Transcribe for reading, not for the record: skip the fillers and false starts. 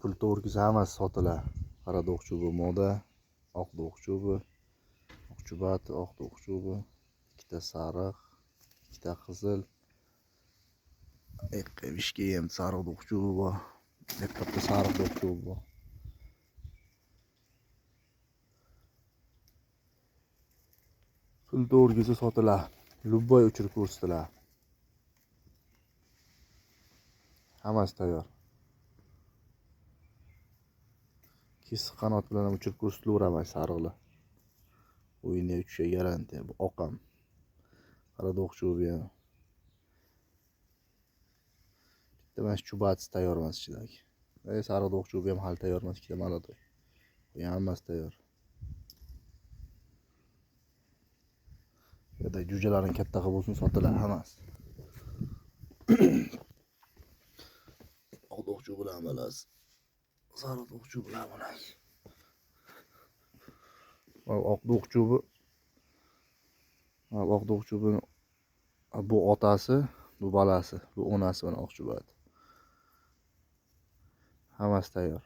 pul to'g'risi hammasi sotiladi. Qora do'q chubi moda, oq do'q chubi, oq chubat, oq do'q chubi, ikkita sariq, ikkita qizil. Vishga ham sariq do'q chubi bor. Katta sariq do'q chubi bor. Pul to'g'risi sotiladi. Любой uchirib ko'rsatiladi. Hammasi tayyor. Kesik qanot bilan ham uchirib ko'rsatilaveradi sariqlar. O'yinga uchishi garantiya. Bu oqam. Qora do'q chubi ham. Bitta mana shu chubasi tayyor emas ichidagi. Sariq do'q chubi ham hali tayyor emas, ikkita maladoy. Bu hammasi tayyor. Yerda jo'jalarning katta qilib bo'lsin sotiladi hammasi. Oq do'q chubi bilan bilasiz. Sariq do'q chubi bilan bilasiz. Oq do'q chubi. Oq do'q chubi bu otasi, bu balasi, bu onasi bilan oq chubat. Hammasi tayyor.